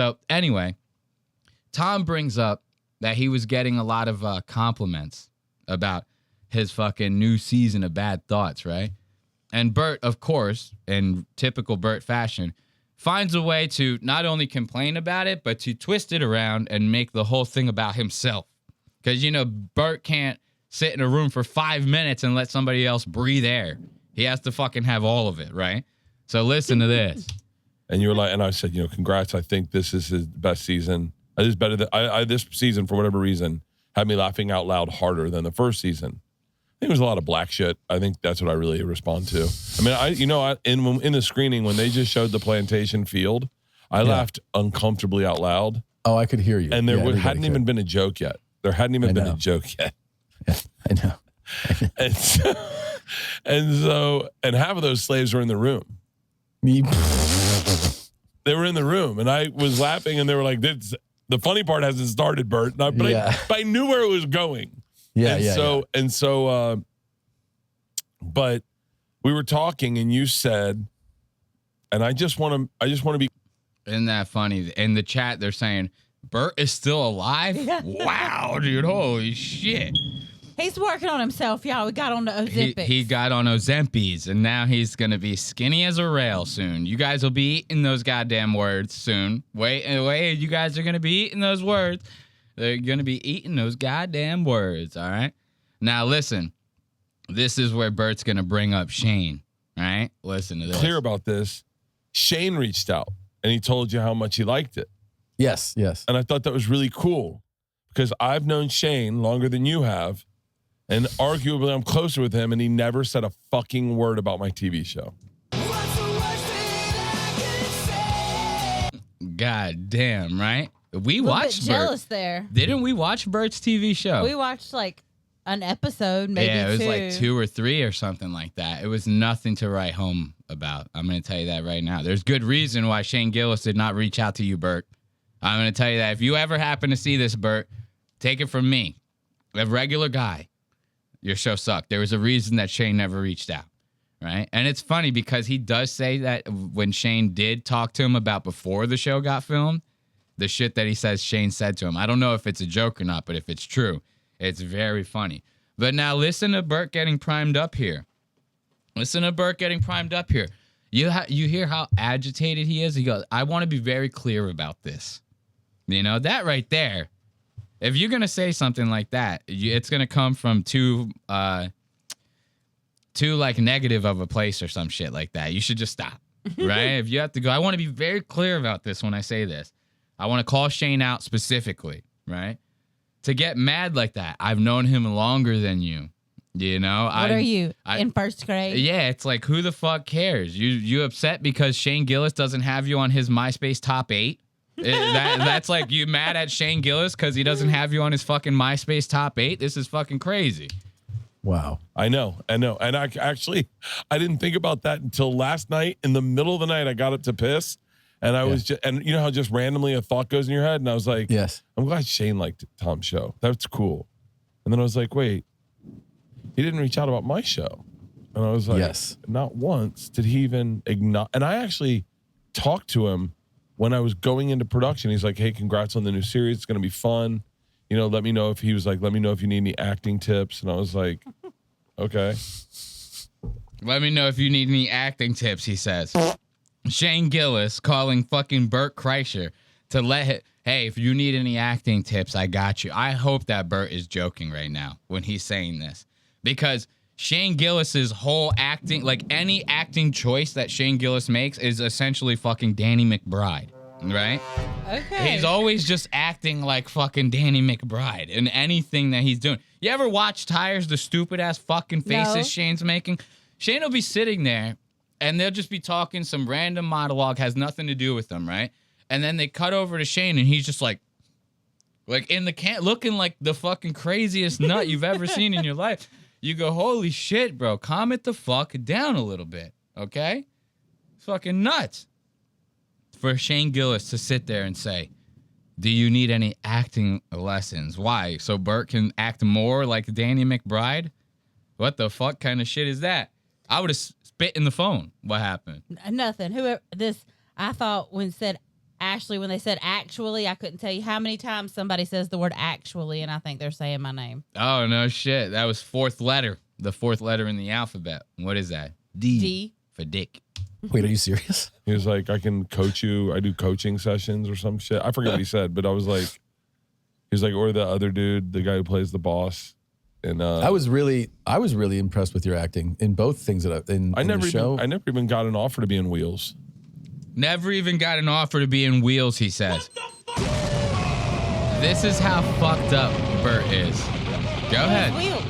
So anyway, Tom brings up that he was getting a lot of compliments about his fucking new season of Bad Thoughts, right? And Bert, of course, in typical Bert fashion, finds a way to not only complain about it, but to twist it around and make the whole thing about himself. Because, you know, Bert can't sit in a room for 5 minutes and let somebody else breathe air. He has to fucking have all of it, right? So listen to this. And you were like, and I said, you know, congrats. I think this is his best season. It is better than this season, for whatever reason, had me laughing out loud harder than the first season. I think it was a lot of black shit. I think that's what I really respond to. I mean, in the screening, when they just showed the plantation field, I laughed uncomfortably out loud. Oh, I could hear you. And there hadn't even been a joke yet. There hadn't even been a joke yet. Yeah, I know. And half of those slaves were in the room. Me. They were in the room, and I was laughing, and they were like, the funny part hasn't started, Bert. But I knew where it was going. But we were talking, and you said, and I just want to be. Isn't that funny? In the chat, they're saying, Bert is still alive? Wow, dude. Holy shit. He's working on himself, y'all. We got on the Ozempic. He got on Ozempics, and now he's going to be skinny as a rail soon. You guys will be eating those goddamn words soon. Wait. You guys are going to be eating those words. They're going to be eating those goddamn words, all right? Now, listen. This is where Bert's going to bring up Shane, all right? Listen to this. Clear about this. Shane reached out, and he told you how much he liked it. Yes. And I thought that was really cool because I've known Shane longer than you have. And arguably, I'm closer with him, and he never said a fucking word about my TV show. God damn, right? We watched Bert. Jealous there. Didn't we watch Bert's TV show? We watched like an episode, maybe two. Yeah, it was like 2 or 3 or something like that. It was nothing to write home about. I'm going to tell you that right now. There's good reason why Shane Gillis did not reach out to you, Bert. I'm going to tell you that. If you ever happen to see this, Bert, take it from me, a regular guy. Your show sucked. There was a reason that Shane never reached out, right? And it's funny because he does say that when Shane did talk to him about before the show got filmed, the shit that he says Shane said to him. I don't know if it's a joke or not, but if it's true, it's very funny. But now listen to Bert getting primed up here. You hear how agitated he is? He goes, I want to be very clear about this. You know, that right there. If you're going to say something like that, it's going to come from too like negative of a place or some shit like that. You should just stop, right? If you have to go, I want to be very clear about this when I say this. I want to call Shane out specifically, right? To get mad like that. I've known him longer than you, you know? What are you, in first grade? Yeah, it's like, who the fuck cares? You upset because Shane Gillis doesn't have you on his MySpace top 8? That's like you mad at Shane Gillis because he doesn't have you on his fucking MySpace top 8? This is fucking crazy. Wow. I know. And I didn't think about that until last night. In the middle of the night, I got up to piss. And I was just, and you know how just randomly a thought goes in your head? And I was like, yes, I'm glad Shane liked Tom's show. That's cool. And then I was like, wait, he didn't reach out about my show. And I was like, yes, not once did he even acknowledge. And I actually talked to him when I was going into production. He's like, hey, congrats on the new series. It's going to be fun. You know, let me know if you need any acting tips. And I was like, okay. Let me know if you need any acting tips, he says. Shane Gillis calling fucking Bert Kreischer to hey, if you need any acting tips, I got you. I hope that Bert is joking right now when he's saying this. Because Shane Gillis's whole acting, like any acting choice that Shane Gillis makes is essentially fucking Danny McBride, right? Okay. He's always just acting like fucking Danny McBride in anything that he's doing. You ever watch Tires, the stupid ass fucking faces No. Shane's making? Shane will be sitting there and they'll just be talking some random monologue, has nothing to do with them, right? And then they cut over to Shane and he's just like in the can, looking like the fucking craziest nut you've ever seen in your life. You go, holy shit, bro, calm it the fuck down a little bit, okay? It's fucking nuts. For Shane Gillis to sit there and say, do you need any acting lessons? Why? So Bert can act more like Danny McBride? What the fuck kind of shit is that? I would have spit in the phone. What happened? Nothing. Whoever this, I thought when said Ashley, when they said actually, I couldn't tell you how many times somebody says the word actually, and I think they're saying my name. Oh, no shit. That was fourth letter. The fourth letter in the alphabet. What is that? D. For dick. Wait, are you serious? He was like, I can coach you. I do coaching sessions or some shit. I forget what he said, but I was like, he was like, or the other dude, the guy who plays the boss. And I was really impressed with your acting in both things that I never the show. even, I never even got an offer to be in Wheels. Never even got an offer to be in Wheels, he says. This is how fucked up Bert is. Go ahead. Wheels.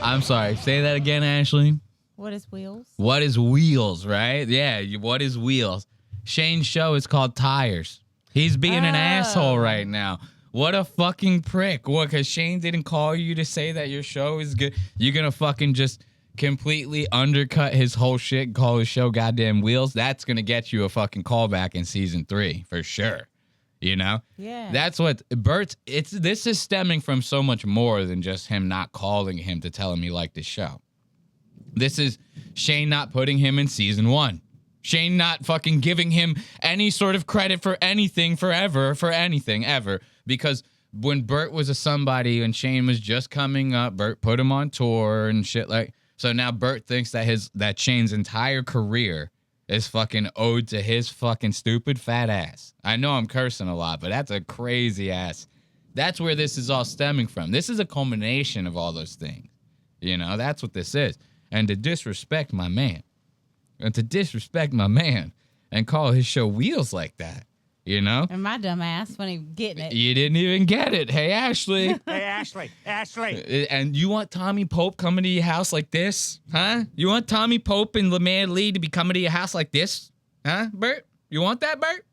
I'm sorry. Say that again, Ashley. What is Wheels? What is Wheels, right? Yeah, what is Wheels? Shane's show is called Tires. He's being an asshole right now. What a fucking prick. What, because Shane didn't call you to say that your show is good? You're going to fucking just completely undercut his whole shit and call his show goddamn Wheels? That's going to get you a fucking callback in season 3, for sure. You know? Yeah. That's what Bert's, this is stemming from so much more than just him not calling him to tell him he liked his show. This is Shane not putting him in season 1. Shane not fucking giving him any sort of credit for anything forever, for anything ever. Because when Bert was a somebody and Shane was just coming up, Bert put him on tour and shit like. So now Bert thinks that Shane's entire career is fucking owed to his fucking stupid fat ass. I know I'm cursing a lot, but that's a crazy ass. That's where this is all stemming from. This is a culmination of all those things. You know, that's what this is. And to disrespect my man. And call his show Wheels like that. You know? And my dumb ass when he getting it. You didn't even get it. Hey, Ashley. Hey, Ashley. And you want Tommy Pope coming to your house like this? Huh? You want Tommy Pope and Lemaire Lee to be coming to your house like this? Huh, Bert? You want that, Bert?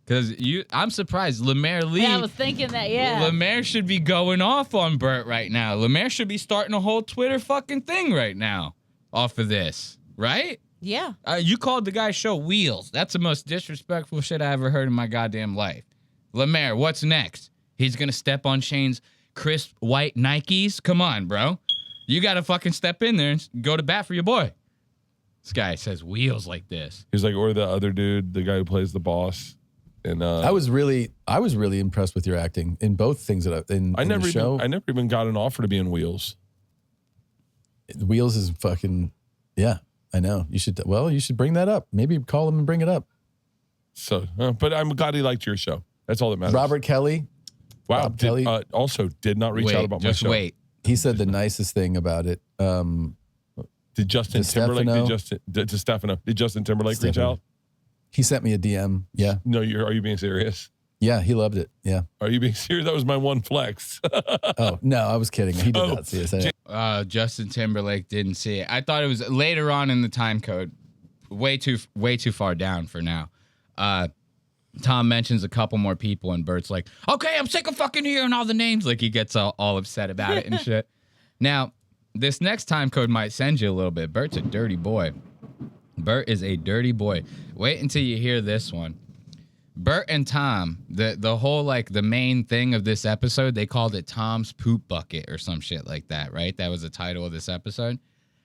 Because I'm surprised. Lemaire Lee. Yeah, I was thinking that, yeah. Lemaire should be going off on Bert right now. Lemaire should be starting a whole Twitter fucking thing right now off of this. Right? Yeah. You called the guy's show Wheels. That's the most disrespectful shit I ever heard in my goddamn life. Lemaire, what's next? He's going to step on Shane's crisp white Nikes? Come on, bro. You got to fucking step in there and go to bat for your boy. This guy says Wheels like this. He was like, or the other dude, the guy who plays the boss. And I was really impressed with your acting in both things that I never the show. I never even got an offer to be in Wheels. Wheels is fucking, yeah, I know. You should bring that up. Maybe call him and bring it up. So, but I'm glad he liked your show. That's all that matters. Robert Kelly. Wow. Rob Kelly. Also did not reach out about my show. Wait. He said the nicest thing about it. Did Justin Timberlake, did Justin Timberlake reach out? He sent me a DM. Yeah. No, are you being serious? Yeah, he loved it. Yeah. Are you being serious? That was my one flex. Oh, no, I was kidding. He did not see it. Justin Timberlake didn't see it. I thought it was later on in the time code. Way too far down for now. Tom mentions a couple more people and Bert's like, okay, I'm sick of fucking hearing all the names. Like he gets all upset about it and shit. Now, this next time code might send you a little bit. Bert's a dirty boy. Bert is a dirty boy. Wait until you hear this one. Bert and Tom, the whole, like, the main thing of this episode, they called it Tom's Poop Bucket or some shit like that, right? That was the title of this episode.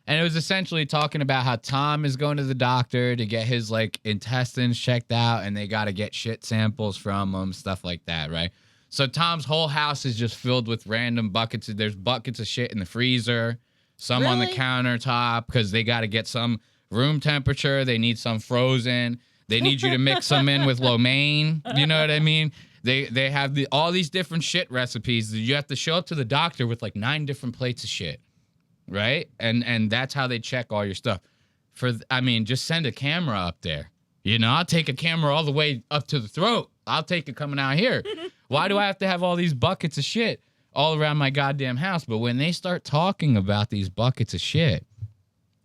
And it was essentially talking about how Tom is going to the doctor to get his, like, intestines checked out, and they got to get shit samples from him, stuff like that, right? So Tom's whole house is just filled with random buckets. There's buckets of shit in the freezer, some on the countertop, because they got to get some room temperature. They need some frozen. They need you to mix some in with lo mein. You know what I mean? They have all these different shit recipes. You have to show up to the doctor with like 9 different plates of shit, right? And that's how they check all your stuff. Just send a camera up there. You know, I'll take a camera all the way up to the throat. I'll take it coming out here. Why do I have to have all these buckets of shit all around my goddamn house? But when they start talking about these buckets of shit,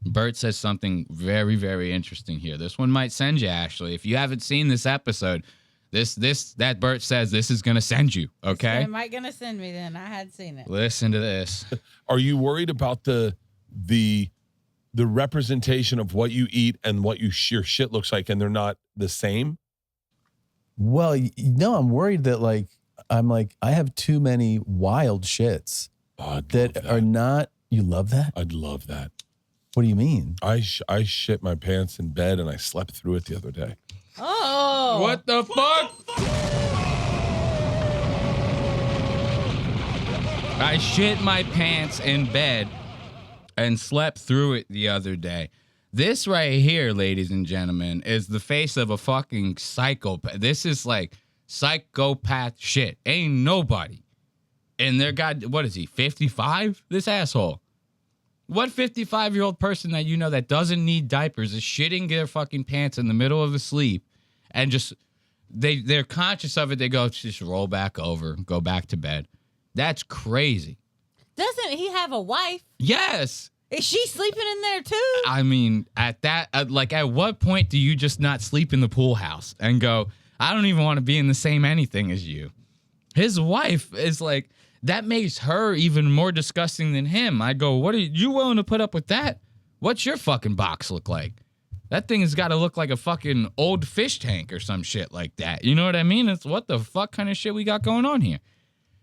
Bert says something very, very interesting here. This one might send you, Ashley. If you haven't seen this episode, that Bert says this is going to send you, okay? Am I going to send me then? I had seen it. Listen to this. Are you worried about the representation of what you eat and what your shit looks like, and they're not the same? Well, no, I'm worried that I have too many wild shits that are not. You love that? I'd love that. What do you mean? I shit my pants in bed and I slept through it the other day. Oh. What the fuck? I shit my pants in bed and slept through it the other day. This right here, ladies and gentlemen, is the face of a fucking psychopath. This is like psychopath shit. Ain't nobody in their what is he, 55? This asshole. What 55-year-old person that you know that doesn't need diapers is shitting their fucking pants in the middle of the sleep and just they're conscious of it. They go, just roll back over, go back to bed. That's crazy. Doesn't he have a wife? Yes. Is she sleeping in there too? I mean, at what point do you just not sleep in the pool house and go, I don't even want to be in the same anything as you? His wife is like, that makes her even more disgusting than him. I go, what are you willing to put up with that? What's your fucking box look like? That thing has got to look like a fucking old fish tank or some shit like that. You know what I mean? It's what the fuck kind of shit we got going on here.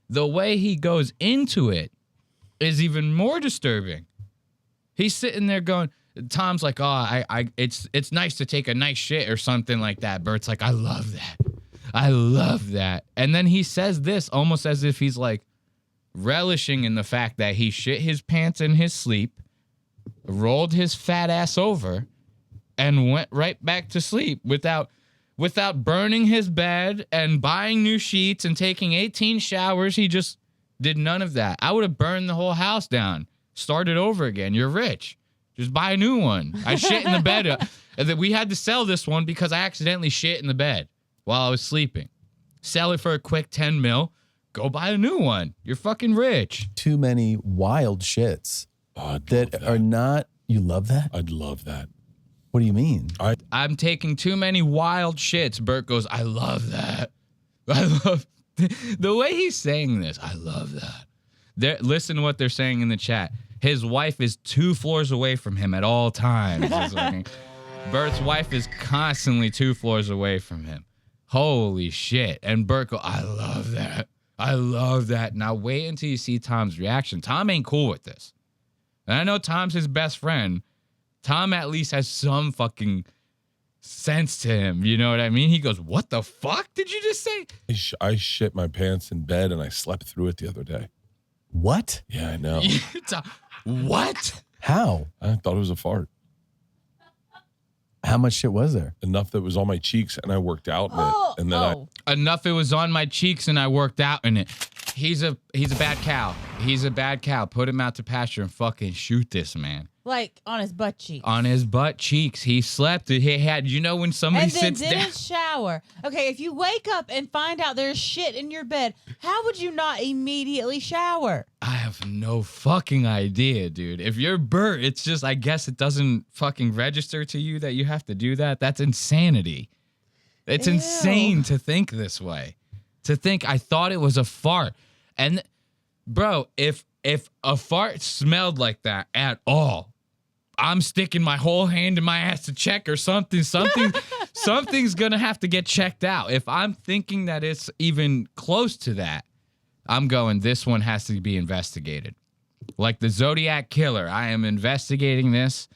The way he goes into it is even more disturbing. He's sitting there going, Tom's like, oh, it's nice to take a nice shit or something like that. Bert's like, I love that. I love that. And then he says this almost as if he's like relishing in the fact that he shit his pants in his sleep, rolled his fat ass over, and went right back to sleep without burning his bed and buying new sheets and taking 18 showers. He just did none of that. I would have burned the whole house down. Started over again. You're rich. Just buy a new one. I shit in the bed. And then we had to sell this one because I accidentally shit in the bed while I was sleeping. Sell it for a quick 10 mil. Go buy a new one. You're fucking rich. Too many wild shits that are not. You love that? I'd love that. What do you mean? I'm taking too many wild shits. Bert goes, I love that. I love the way he's saying this. I love that. Listen to what they're saying in the chat. His wife is 2 floors away from him at all times. Bert's wife is constantly 2 floors away from him. Holy shit. And Bert goes, I love that. I love that. Now wait until you see Tom's reaction. Tom ain't cool with this. And I know Tom's his best friend. Tom at least has some fucking sense to him. You know what I mean? He goes, what the fuck did you just say? I shit my pants in bed and I slept through it the other day. What? Yeah, I know. What? How? I thought it was a fart. How much shit was there? Enough that was on my cheeks and I worked out in it. And then Enough it was on my cheeks and I worked out in it. He's a bad cow. He's a bad cow. Put him out to pasture and fucking shoot this man. Like on his butt cheeks. On his butt cheeks. He slept. He had, you know, when somebody and then sits down. didn't shower. Okay, if you wake up and find out there's shit in your bed, how would you not immediately shower? I have no fucking idea, dude. If you're Bert, it's just, I guess it doesn't fucking register to you that you have to do that. That's insanity. It's Ew. insane to think this way. To think I thought it was a fart. And bro, if a fart smelled like that at all, I'm sticking my whole hand in my ass to check or something. Something's gonna have to get checked out. If I'm thinking that it's even close to that, I'm going, this one has to be investigated. Like the Zodiac Killer, I am investigating this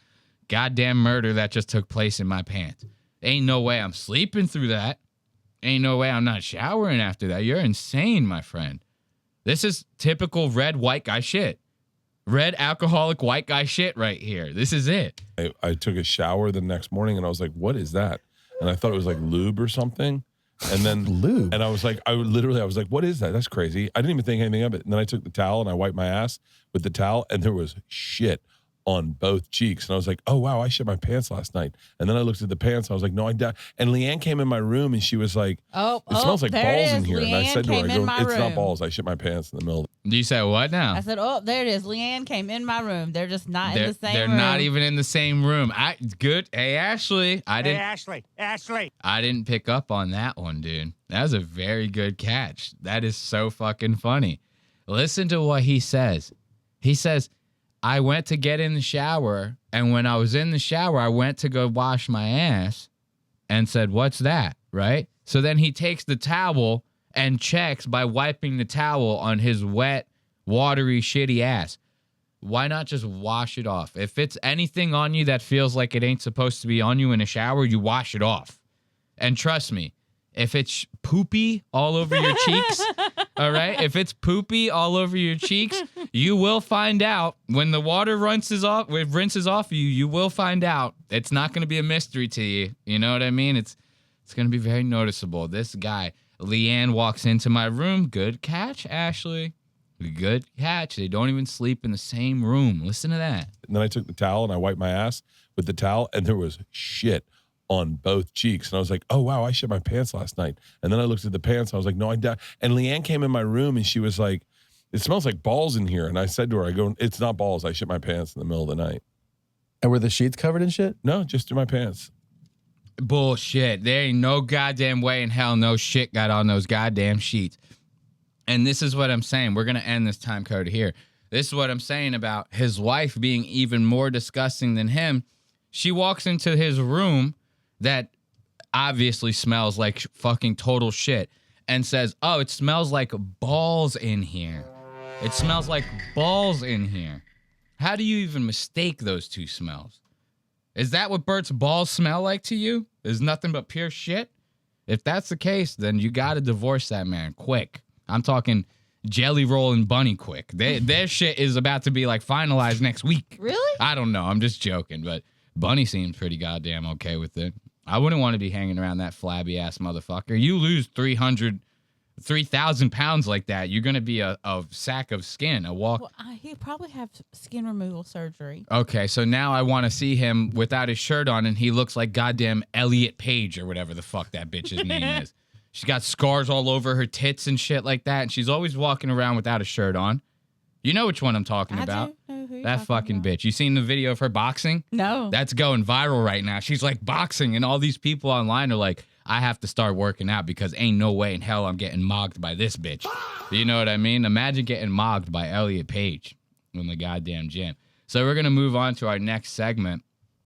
goddamn murder that just took place in my pants. Ain't no way I'm sleeping through that. Ain't no way I'm not showering after that. You're insane, my friend. This is typical red white guy shit. Red alcoholic white guy shit right here. This is it. I took a shower the next morning and I was like, what is that? And I thought it was like lube or something. And then Lube? And I was like, I was like, what is that? That's crazy. I didn't even think anything of it. And then I took the towel and I wiped my ass with the towel and there was shit on both cheeks. And I was like, oh, wow, I shit my pants last night. And then I looked at the pants. And I was like, no, I died. And Leanne came in my room and she was like, it smells like balls in here. And I said to her, it's not balls. I shit my pants in the middle. You said what now? I said, oh, there it is. Leanne came in my room. They're just not in the same room. They're not even in the same room. Good. Hey, Ashley. Ashley. I didn't pick up on that one, dude. That was a very good catch. That is so fucking funny. Listen to what he says. He says, I went to get in the shower, and when I was in the shower, I went to go wash my ass and said, what's that, right? So then he takes the towel and checks by wiping the towel on his wet, watery, shitty ass. Why not just wash it off? If it's anything on you that feels like it ain't supposed to be on you in a shower, you wash it off. And trust me, if it's poopy all over your cheeks, all right? If it's poopy all over your cheeks, you will find out when the water rinses off you, you will find out. It's not going to be a mystery to you. You know what I mean? It's going to be very noticeable. This guy, Leanne, walks into my room. Good catch, Ashley. Good catch. They don't even sleep in the same room. Listen to that. And then I took the towel and I wiped my ass with the towel, and there was shit on both cheeks. And I was like, oh, wow, I shit my pants last night. And then I looked at the pants. And I was like, no, I died. And Leanne came in my room and she was like, it smells like balls in here. And I said to her, it's not balls. I shit my pants in the middle of the night. And were the sheets covered in shit? No, just in my pants. Bullshit. There ain't no goddamn way in hell no shit got on those goddamn sheets. And this is what I'm saying. We're going to end this time code here. This is what I'm saying about his wife being even more disgusting than him. She walks into his room that obviously smells like fucking total shit and says, oh, it smells like balls in here. It smells like balls in here. How do you even mistake those two smells? Is that what Bert's balls smell like to you? Is nothing but pure shit? If that's the case, then you got to divorce that man quick. I'm talking Jelly Roll and Bunny quick. Their shit is about to be like finalized next week. Really? I don't know. I'm just joking, but Bunny seems pretty goddamn okay with it. I wouldn't want to be hanging around that flabby ass motherfucker. You lose 3,000 pounds like that, you're going to be a sack of skin, a walk. Well, he'd probably have skin removal surgery. Okay, so now I want to see him without his shirt on, and he looks like goddamn Elliot Page or whatever the fuck that bitch's name is. She's got scars all over her tits and shit like that, and she's always walking around without a shirt on. You know which one I'm talking about. I do know who you're That talking fucking about. bitch. You seen the video of her boxing? No. That's going viral right now. She's like boxing, and all these people online are like, I have to start working out because ain't no way in hell I'm getting mogged by this bitch. You know what I mean? Imagine getting mogged by Elliot Page in the goddamn gym. So we're going to move on to our next segment.